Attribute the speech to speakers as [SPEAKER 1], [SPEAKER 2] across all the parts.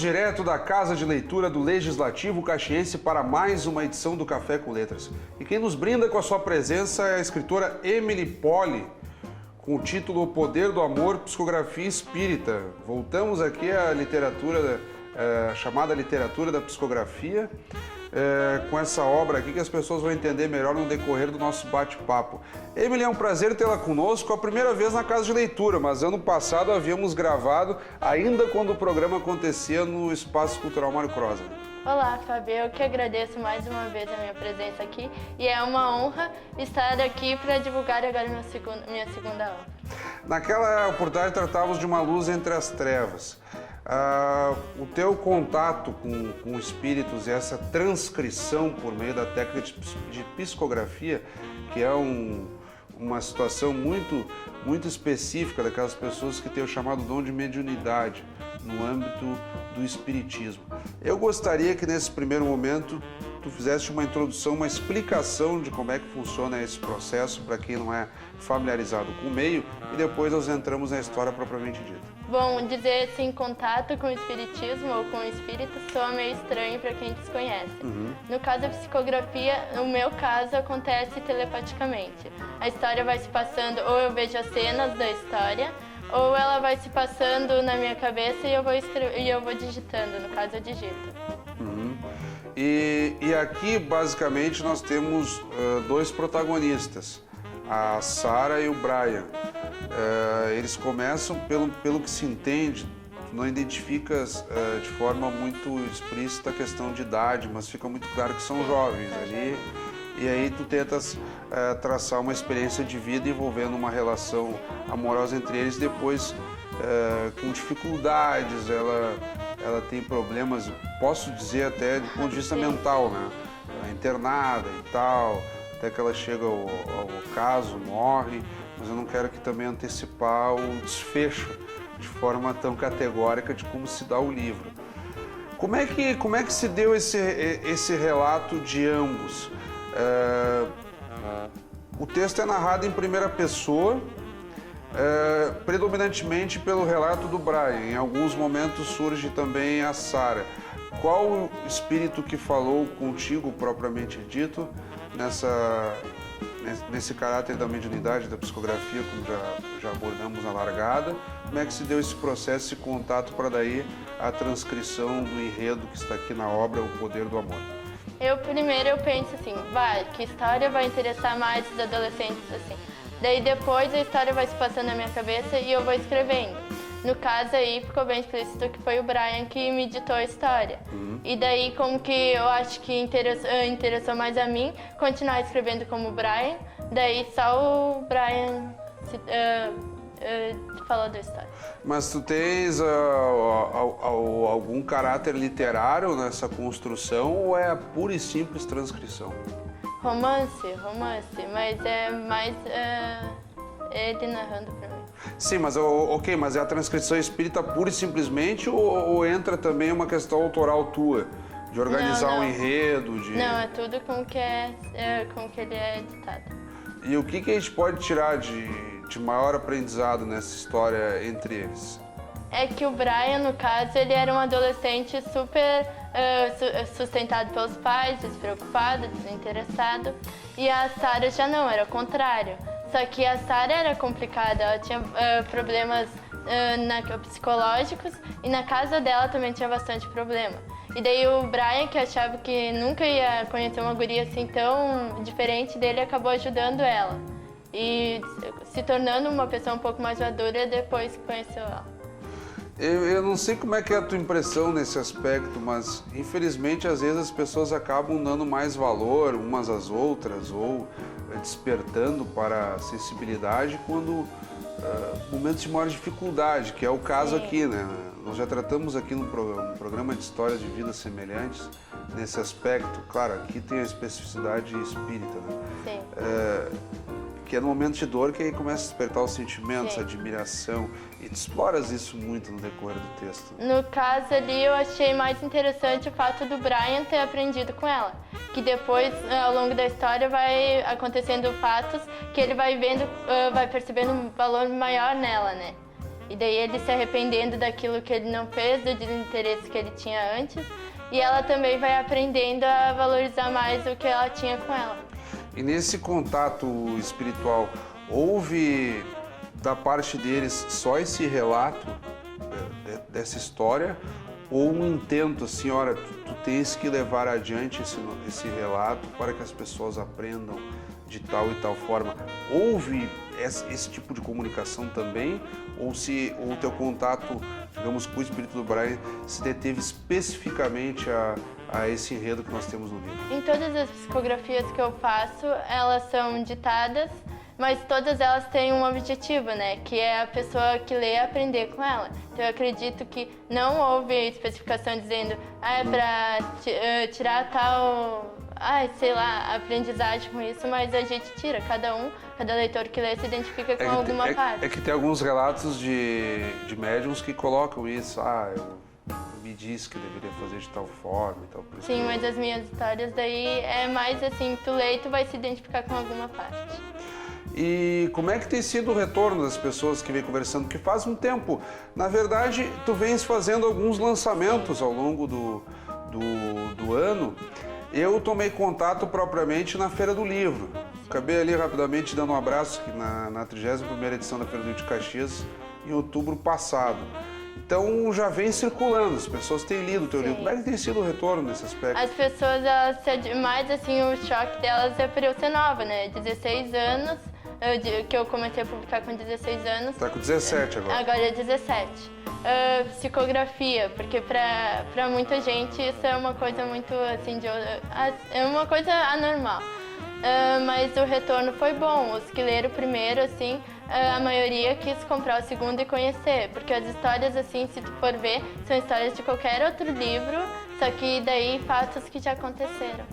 [SPEAKER 1] direto da Casa de Leitura do Legislativo Caxiense para mais uma edição do Café com Letras. E quem nos brinda com a sua presença é a escritora Emily Polly, com o título O Poder do Amor, Psicografia Espírita. Voltamos aqui à literatura, chamada literatura da psicografia, com essa obra aqui que as pessoas vão entender melhor no decorrer do nosso bate-papo. Emily, é um prazer tê-la conosco, a primeira vez na Casa de Leitura, mas ano passado havíamos gravado, ainda quando o programa acontecia no Espaço Cultural Mário Croza.
[SPEAKER 2] Olá, Fábio. Eu que agradeço mais uma vez a minha presença aqui e é uma honra estar aqui para divulgar agora minha segunda obra. Naquela oportunidade tratávamos de uma luz entre as trevas.
[SPEAKER 1] O teu contato com espíritos e essa transcrição por meio da técnica de psicografia, que é uma situação muito específica daquelas pessoas que têm o chamado dom de mediunidade no âmbito do espiritismo. Eu gostaria que nesse primeiro momento tu fizesse uma introdução, uma explicação de como é que funciona esse processo para quem não é familiarizado com o meio e depois nós entramos na história propriamente dita.
[SPEAKER 2] Bom, dizer assim, contato com o espiritismo ou com o espírito soa meio estranho para quem desconhece. No caso da psicografia, no meu caso, acontece telepaticamente. A história vai se passando, ou eu vejo as cenas da história, ou ela vai se passando na minha cabeça e eu vou digitando, no caso eu digito.
[SPEAKER 1] E aqui, basicamente, nós temos dois protagonistas, a Sarah e o Brian. Eles começam, pelo que se entende, não identificas de forma muito explícita a questão de idade, mas fica muito claro que são jovens ali. E aí tu tentas traçar uma experiência de vida envolvendo uma relação amorosa entre eles, depois com dificuldades, ela tem problemas, posso dizer até do ponto de vista mental, né? Internada e tal, até que ela chega ao caso, morre, mas eu não quero aqui também antecipar o desfecho de forma tão categórica de como se dá o livro. Como é que se deu esse relato de ambos? O texto é narrado em primeira pessoa, predominantemente pelo relato do Brian. Em alguns momentos surge também a Sarah. Qual o espírito que falou contigo, propriamente dito, nesse caráter da mediunidade, da psicografia, como já abordamos na largada? Como é que se deu esse processo, esse contato para daí a transcrição do enredo que está aqui na obra O Poder do Amor?
[SPEAKER 2] Primeiro eu penso assim, que história vai interessar mais os adolescentes assim. Daí depois a história vai se passando na minha cabeça e eu vou escrevendo. No caso aí ficou bem explícito que foi o Brian que me ditou a história. E daí como que eu acho que interessou mais a mim continuar escrevendo como o Brian, daí só o Brian falou da história.
[SPEAKER 1] Mas tu tens algum caráter literário nessa construção ou é a pura e simples transcrição?
[SPEAKER 2] Romance, mas é mais ele narrando pra mim.
[SPEAKER 1] Sim, mas ok, mas é a transcrição espírita pura e simplesmente ou entra também uma questão autoral tua? De organizar um enredo?
[SPEAKER 2] Não, é tudo com que ele é editado.
[SPEAKER 1] E o que a gente pode tirar de maior aprendizado nessa história entre eles?
[SPEAKER 2] É que o Brian, no caso, ele era um adolescente super sustentado pelos pais, despreocupado, desinteressado. E a Sarah já não, era o contrário. Só que a Sarah era complicada, ela tinha problemas psicológicos e na casa dela também tinha bastante problema. E daí o Brian, que achava que nunca ia conhecer uma guria assim tão diferente dele, acabou ajudando ela. E se tornando uma pessoa um pouco mais madura depois que conheceu ela.
[SPEAKER 1] Eu não sei como é que é a tua impressão nesse aspecto, mas infelizmente às vezes as pessoas acabam dando mais valor umas às outras ou despertando para a sensibilidade quando momentos de maior dificuldade, que é o caso aqui, né? Nós já tratamos aqui no programa de histórias de vidas semelhantes nesse aspecto. Claro, aqui tem a especificidade espírita, né?
[SPEAKER 2] Sim.
[SPEAKER 1] Que é no momento de dor que aí começa a despertar os sentimentos, a admiração. E tu exploras isso muito no decorrer do texto.
[SPEAKER 2] No caso ali, eu achei mais interessante o fato do Brian ter aprendido com ela. Que depois, ao longo da história, vai acontecendo fatos que ele vai vendo, vai percebendo um valor maior nela, né? E daí ele se arrependendo daquilo que ele não fez, do desinteresse que ele tinha antes. E ela também vai aprendendo a valorizar mais o que ela tinha com ela.
[SPEAKER 1] E nesse contato espiritual, houve da parte deles só esse relato dessa história ou um intento assim, olha, tu tens que levar adiante esse relato para que as pessoas aprendam de tal e tal forma? Houve esse tipo de comunicação também? Ou o teu contato, digamos, com o espírito do Brian se deteve especificamente a esse enredo que nós temos no livro?
[SPEAKER 2] Em todas as psicografias que eu faço, elas são ditadas, mas todas elas têm um objetivo, né? Que é a pessoa que lê aprender com ela. Então eu acredito que não houve especificação dizendo é para tirar tal, sei lá, aprendizagem com isso, mas a gente tira. Cada leitor que lê se identifica com alguma parte.
[SPEAKER 1] É que tem alguns relatos de médiums que colocam isso, me disse que deveria fazer de tal forma e tal.
[SPEAKER 2] Sim, mas as minhas histórias daí é mais assim, tu lê e tu vai se identificar com alguma parte.
[SPEAKER 1] E como é que tem sido o retorno das pessoas que vêm conversando? Porque faz um tempo, na verdade, tu vens fazendo alguns lançamentos ao longo do ano. Eu tomei contato propriamente na Feira do Livro. Acabei ali rapidamente dando um abraço na 31ª edição da Feira do Livro de Caxias, em outubro passado. Então já vem circulando, as pessoas têm lido o teu livro. Como é que tem sido o retorno nesse aspecto?
[SPEAKER 2] As pessoas, mais assim, o choque delas é por eu ser nova, né? 16 anos, que eu comecei a publicar com 16 anos.
[SPEAKER 1] Tá com 17 agora.
[SPEAKER 2] Agora é 17. Psicografia, porque pra muita gente isso é uma coisa muito assim, é uma coisa anormal. Mas o retorno foi bom. Os que leram o primeiro, assim, a maioria quis comprar o segundo e conhecer, porque as histórias, assim, se tu for ver, são histórias de qualquer outro livro, só que daí fatos que já aconteceram.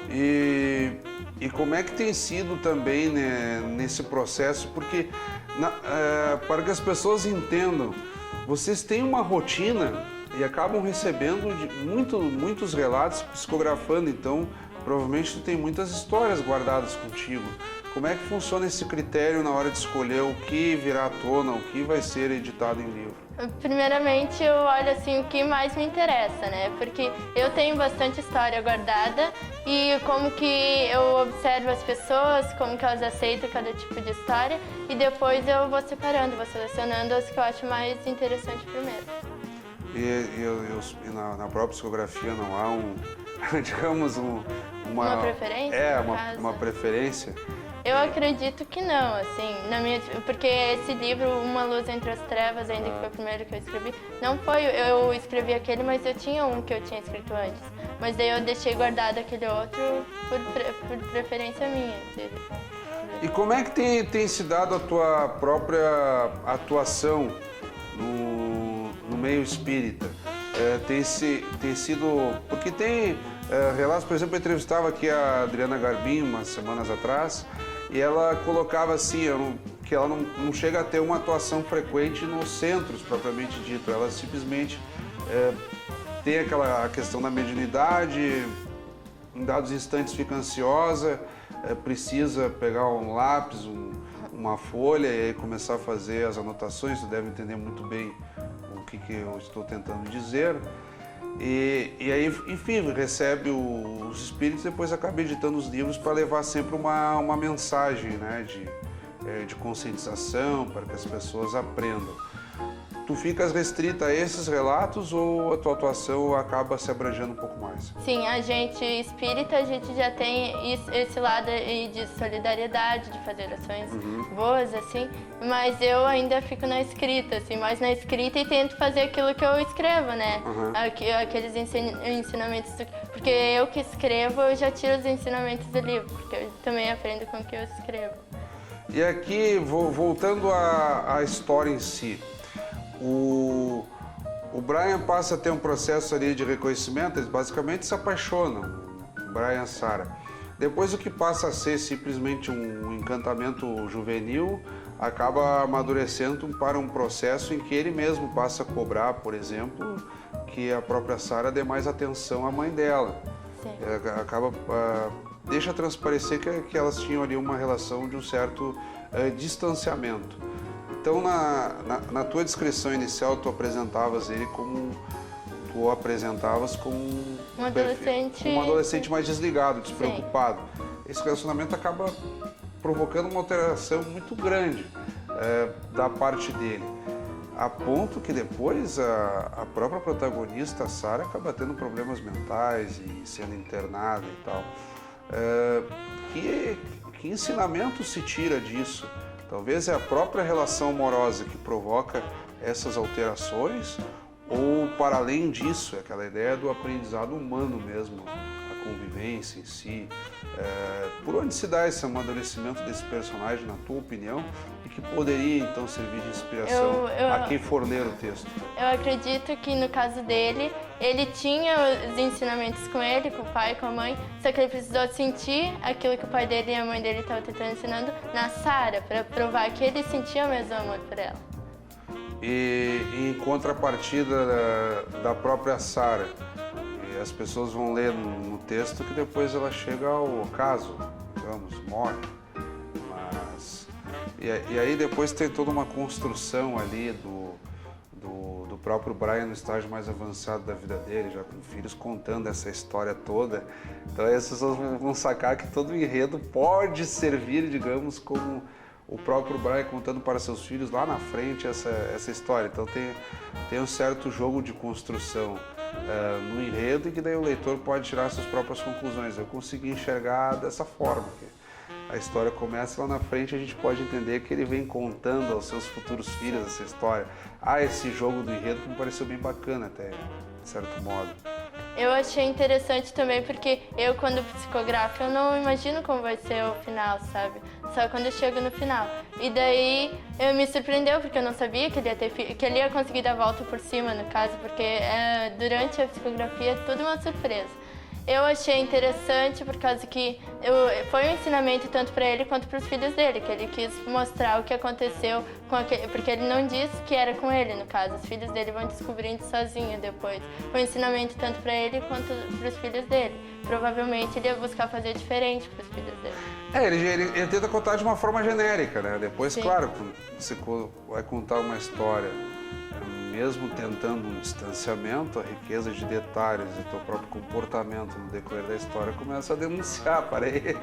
[SPEAKER 1] E como é que tem sido também, né, nesse processo? Porque, para que as pessoas entendam, vocês têm uma rotina e acabam recebendo muitos relatos, psicografando, então provavelmente tu tem muitas histórias guardadas contigo. Como é que funciona esse critério na hora de escolher o que virá à tona, o que vai ser editado em livro?
[SPEAKER 2] Primeiramente, eu olho assim o que mais me interessa, né? Porque eu tenho bastante história guardada e como que eu observo as pessoas, como que elas aceitam cada tipo de história e depois eu vou separando, vou selecionando as que eu acho mais interessante primeiro.
[SPEAKER 1] E na própria psicografia não há digamos,
[SPEAKER 2] uma preferência?
[SPEAKER 1] Uma preferência?
[SPEAKER 2] Eu acredito que não, assim, porque esse livro, Uma Luz Entre as Trevas, ainda que foi o primeiro que eu escrevi, não foi, eu escrevi aquele, mas eu tinha um que eu tinha escrito antes. Mas daí eu deixei guardado aquele outro por preferência minha.
[SPEAKER 1] E como é que tem se dado a tua própria atuação no meio espírita? Tem sido... Porque tem relatos, por exemplo, eu entrevistava aqui a Adriana Garbim umas semanas atrás, e ela colocava assim, que ela não chega a ter uma atuação frequente nos centros, propriamente dito. Ela simplesmente tem a questão da mediunidade, em dados instantes fica ansiosa, precisa pegar um lápis, uma folha e aí começar a fazer as anotações. Você deve entender muito bem o que eu estou tentando dizer. E aí, enfim, recebe os espíritos e depois acaba editando os livros para levar sempre uma mensagem, né, de conscientização, para que as pessoas aprendam. Tu ficas restrita a esses relatos ou a tua atuação acaba se abrangendo um pouco mais?
[SPEAKER 2] Sim, a gente espírita, a gente já tem esse lado aí de solidariedade, de fazer ações boas, assim, mas eu ainda fico na escrita, assim, mais na escrita e tento fazer aquilo que eu escrevo, né? Aqueles ensinamentos, porque eu que escrevo, eu já tiro os ensinamentos do livro, porque eu também aprendo com o que eu escrevo.
[SPEAKER 1] E aqui, voltando à história em si, o Brian passa a ter um processo ali de reconhecimento, eles basicamente se apaixonam, Brian e Sarah. Depois o que passa a ser simplesmente um encantamento juvenil, acaba amadurecendo para um processo em que ele mesmo passa a cobrar, por exemplo, que a própria Sarah dê mais atenção à mãe dela. Deixa transparecer que elas tinham ali uma relação de um certo distanciamento. Então, na tua descrição inicial, tu apresentavas como um adolescente mais desligado, despreocupado. Sim. Esse relacionamento acaba provocando uma alteração muito grande da parte dele, a ponto que depois a própria protagonista, a Sarah, acaba tendo problemas mentais e sendo internada e tal. Que ensinamento se tira disso? Talvez é a própria relação amorosa que provoca essas alterações, ou para além disso, é aquela ideia do aprendizado humano mesmo, a convivência em si. Por onde se dá esse amadurecimento desse personagem, na tua opinião, e que poderia então servir de inspiração a quem for ler o texto?
[SPEAKER 2] Eu acredito que no caso dele, ele tinha os ensinamentos com ele, com o pai, com a mãe, só que ele precisou sentir aquilo que o pai dele e a mãe dele estavam tentando ensinando na Sarah, para provar que ele sentia o mesmo amor por ela.
[SPEAKER 1] E em contrapartida da própria Sarah, as pessoas vão ler no texto que depois ela chega ao caso, digamos, morre. E aí depois tem toda uma construção ali do próprio Brian no estágio mais avançado da vida dele, já com filhos, contando essa história toda. Então aí as pessoas vão sacar que todo o enredo pode servir, digamos, como o próprio Brian contando para seus filhos lá na frente essa história. Então tem um certo jogo de construção no enredo, e que daí o leitor pode tirar suas próprias conclusões. Eu consegui enxergar dessa forma. A história começa lá na frente, a gente pode entender que ele vem contando aos seus futuros filhos essa história. Esse jogo do enredo que me pareceu bem bacana até, de certo modo.
[SPEAKER 2] Eu achei interessante também porque eu, quando psicografo, eu não imagino como vai ser o final, sabe? Só quando eu chego no final. E daí me surpreendeu, porque eu não sabia que ele ia conseguir dar a volta por cima, no caso, porque durante a psicografia é tudo uma surpresa. Eu achei interessante por causa que foi um ensinamento tanto para ele quanto para os filhos dele, que ele quis mostrar o que aconteceu porque ele não disse que era com ele, no caso. Os filhos dele vão descobrindo sozinho depois. Foi um ensinamento tanto para ele quanto para os filhos dele. Provavelmente ele ia buscar fazer diferente para os filhos dele.
[SPEAKER 1] Ele tenta contar de uma forma genérica, né? Depois, sim, claro, você vai contar uma história, mesmo tentando um distanciamento, a riqueza de detalhes e teu próprio comportamento no decorrer da história começa a denunciar para ele.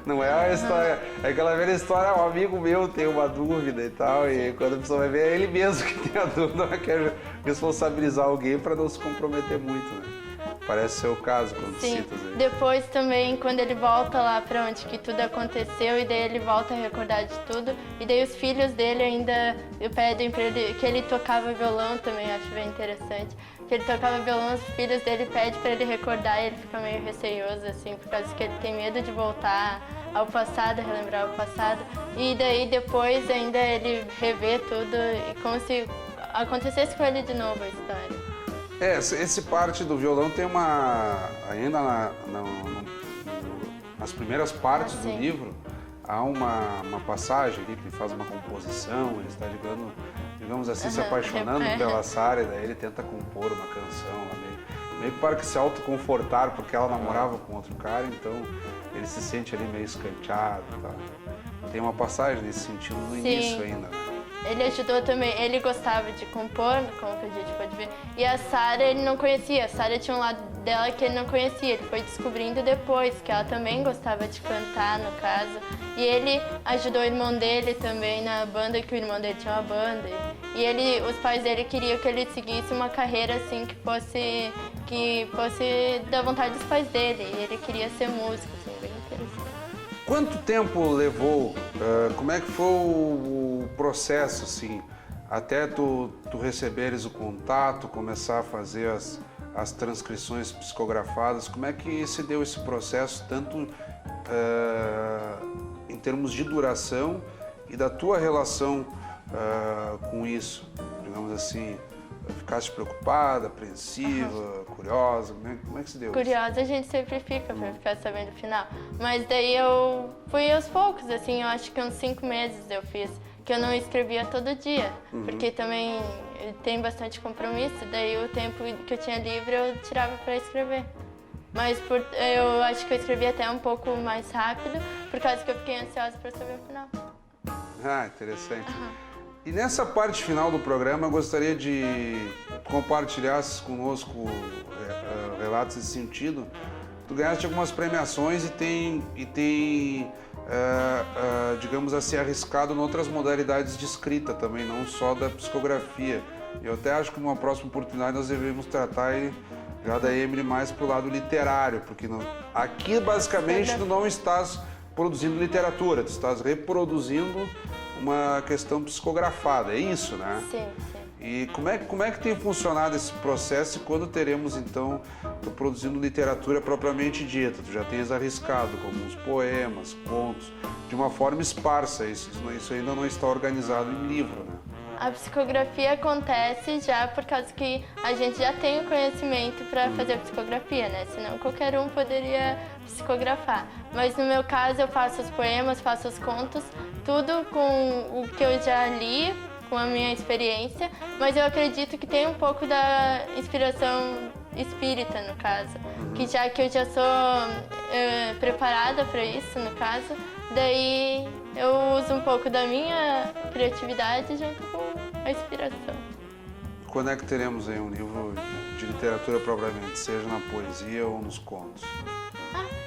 [SPEAKER 1] Não é a história, é aquela velha história, um amigo meu tem uma dúvida e tal, e quando a pessoa vai ver, é ele mesmo que tem a dúvida, ela quer responsabilizar alguém para não se comprometer muito, né? Parece ser o caso quando citas aí.
[SPEAKER 2] Depois também, quando ele volta lá pra onde que tudo aconteceu, e daí ele volta a recordar de tudo, e daí os filhos dele ainda pedem pra ele, que ele tocava violão também, acho bem interessante, que ele tocava violão, os filhos dele pedem pra ele recordar, e ele fica meio receioso, assim, por causa que ele tem medo de voltar ao passado, relembrar o passado, e daí depois ainda ele revê tudo, e como se acontecesse com ele de novo a história.
[SPEAKER 1] Esse parte do violão tem ainda nas primeiras partes do livro, há uma passagem ali que ele faz uma composição, ele está digamos assim, se apaixonando pela Sarah, e daí ele tenta compor uma canção lá meio para que se autoconfortar, porque ela namorava com outro cara, então ele se sente ali meio escanteado, tá? Tem uma passagem nesse sentido no início ainda, né?
[SPEAKER 2] Ele ajudou também, ele gostava de compor, como que a gente pode ver, e a Sarah ele não conhecia, a Sarah tinha um lado dela que ele não conhecia, ele foi descobrindo depois, que ela também gostava de cantar, no caso, e ele ajudou o irmão dele também na banda, que o irmão dele tinha uma banda, e os pais dele queriam que ele seguisse uma carreira assim que fosse da vontade dos pais dele, e ele queria ser músico, assim, bem interessante.
[SPEAKER 1] Quanto tempo levou, como é que foi o processo, assim, até tu receberes o contato, começar a fazer as transcrições psicografadas, como é que se deu esse processo, tanto em termos de duração e da tua relação com isso, digamos assim? Ficaste preocupada, apreensiva, curiosa? Como é que se deu?
[SPEAKER 2] Curiosa a gente sempre fica pra ficar sabendo o final. Mas daí eu fui aos poucos, assim, eu acho que uns 5 meses eu fiz. Que eu não escrevia todo dia, porque também tem bastante compromisso, daí o tempo que eu tinha livre eu tirava pra escrever. Mas eu acho que eu escrevi até um pouco mais rápido, por causa que eu fiquei ansiosa pra saber o final.
[SPEAKER 1] Interessante. E nessa parte final do programa, eu gostaria de compartilhar conosco relatos nesse sentido. Tu ganhaste algumas premiações e tem digamos assim, arriscado em outras modalidades de escrita também, não só da psicografia. Eu até acho que numa próxima oportunidade nós devemos tratar já da Emily mais pro lado literário, porque aqui basicamente tu não estás produzindo literatura, tu estás reproduzindo uma questão psicografada, é isso, né?
[SPEAKER 2] Sim, sim.
[SPEAKER 1] E como é que tem funcionado esse processo e quando teremos, então, tu produzindo literatura propriamente dita? Tu já tens arriscado como uns poemas, contos, de uma forma esparsa, isso ainda não está organizado em livro, né?
[SPEAKER 2] A psicografia acontece já por causa que a gente já tem o conhecimento para fazer psicografia, né? Senão qualquer um poderia psicografar. Mas no meu caso eu faço os poemas, faço os contos, tudo com o que eu já li, com a minha experiência, mas eu acredito que tem um pouco da inspiração espírita, no caso. Que já que eu já sou preparada para isso, no caso, daí eu uso um pouco da minha criatividade junto com a inspiração.
[SPEAKER 1] Quando é que teremos aí um livro de literatura propriamente, seja na poesia ou nos contos?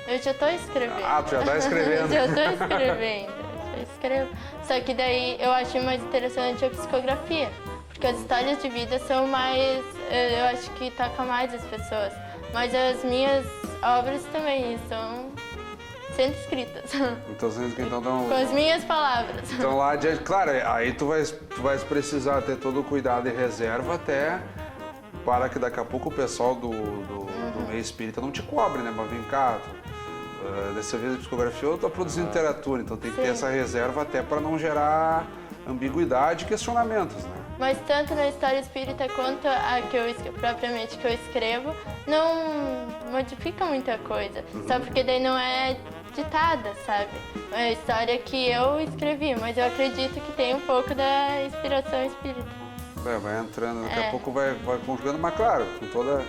[SPEAKER 2] Eu já estou escrevendo.
[SPEAKER 1] Ah, tu já está escrevendo?
[SPEAKER 2] Já estou escrevendo, já escrevo. Só que daí eu acho mais interessante a psicografia, porque as histórias de vida são mais, eu acho que toca mais as pessoas. Mas as minhas obras também são sendo escritas.
[SPEAKER 1] Então,
[SPEAKER 2] com as minhas palavras.
[SPEAKER 1] Então lá adiante, claro, aí tu vais precisar ter todo o cuidado e reserva até para que daqui a pouco o pessoal do meio espírita não te cobre, né? Mas vem cá, dessa vez a psicografia eu estou produzindo literatura, então tem que ter essa reserva até para não gerar ambiguidade e questionamentos, né?
[SPEAKER 2] Mas tanto na história espírita quanto a que propriamente que eu escrevo, não modifica muita coisa. Só porque daí não é ditada, sabe? É a história que eu escrevi, mas eu acredito que tem um pouco da inspiração espírita.
[SPEAKER 1] Vai entrando, daqui a pouco vai conjugando, mas claro, com toda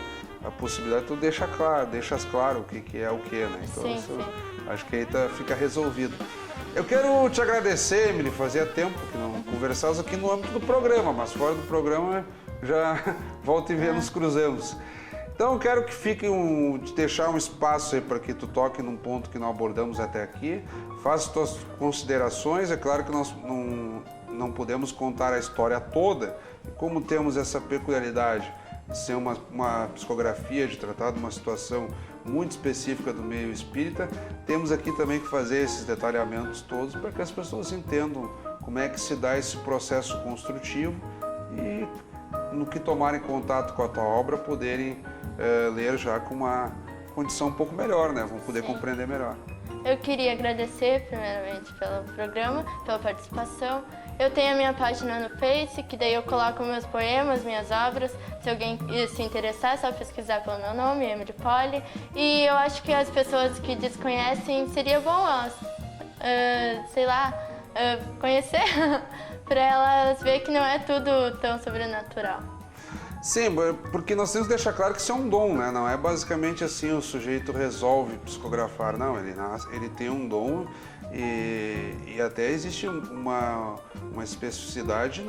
[SPEAKER 1] a possibilidade tu deixas claro o que é o que, né? Então
[SPEAKER 2] sim,
[SPEAKER 1] isso,
[SPEAKER 2] sim.
[SPEAKER 1] acho que aí fica resolvido. Eu quero te agradecer, Emily, fazia tempo que não conversávamos aqui no âmbito do programa, mas fora do programa já volta e meia nos cruzamos. Então eu quero que deixar um espaço aí para que tu toque num ponto que não abordamos até aqui, faça tuas considerações, é claro que nós não podemos contar a história toda, e como temos essa peculiaridade de ser uma psicografia, de tratar de uma situação muito específica do meio espírita, temos aqui também que fazer esses detalhamentos todos para que as pessoas entendam como é que se dá esse processo construtivo e no que tomarem contato com a tua obra poderem ler já com uma condição um pouco melhor, né? Vão poder compreender melhor.
[SPEAKER 2] Eu queria agradecer primeiramente pelo programa, pela participação. Eu tenho a minha página no Face, que daí eu coloco meus poemas, minhas obras. Se alguém se interessar, é só pesquisar pelo meu nome, Emily Poli. E eu acho que as pessoas que desconhecem, seria bom elas, conhecer, para elas verem que não é tudo tão sobrenatural.
[SPEAKER 1] Sim, porque nós temos que deixar claro que isso é um dom, né? Não é basicamente assim o sujeito resolve psicografar, não. Ele tem um dom e até existe uma especificidade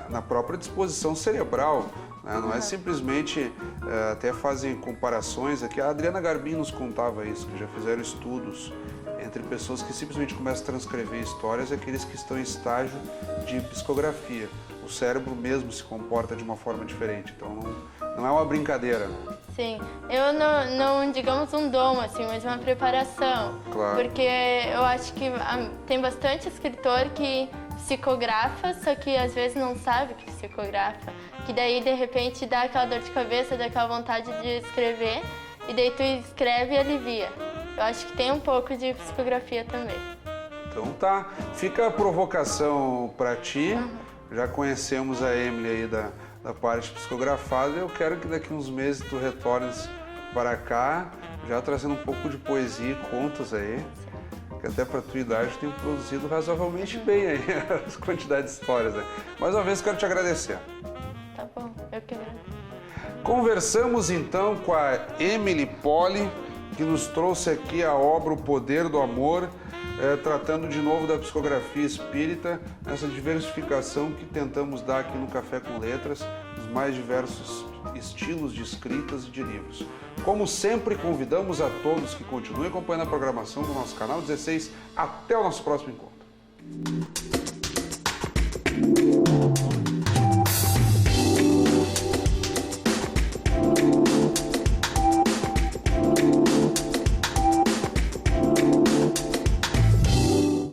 [SPEAKER 1] na própria disposição cerebral, né? Não é simplesmente, até fazem comparações aqui. A Adriana Garbim nos contava isso, que já fizeram estudos entre pessoas que simplesmente começam a transcrever histórias e aqueles que estão em estágio de psicografia. O cérebro mesmo se comporta de uma forma diferente, então não é uma brincadeira, né?
[SPEAKER 2] Sim, eu não digamos um dom, assim, mas uma preparação.
[SPEAKER 1] Claro.
[SPEAKER 2] Porque eu acho que tem bastante escritor que psicografa, só que às vezes não sabe que psicografa. Que daí, de repente, dá aquela dor de cabeça, dá aquela vontade de escrever, e daí tu escreve e alivia. Eu acho que tem um pouco de psicografia também.
[SPEAKER 1] Então tá, fica a provocação para ti. Já conhecemos a Emily aí da parte psicografada. Eu quero que daqui uns meses tu retornes para cá, já trazendo um pouco de poesia e contos aí, que até para tua idade tem produzido razoavelmente bem aí as quantidades de histórias, né? Mais uma vez quero te agradecer.
[SPEAKER 2] Tá bom, eu que agradeço.
[SPEAKER 1] Conversamos então com a Emily Poli, que nos trouxe aqui a obra O Poder do Amor, tratando de novo da psicografia espírita, essa diversificação que tentamos dar aqui no Café com Letras, os mais diversos estilos de escritas e de livros. Como sempre, convidamos a todos que continuem acompanhando a programação do nosso canal 16. Até o nosso próximo encontro.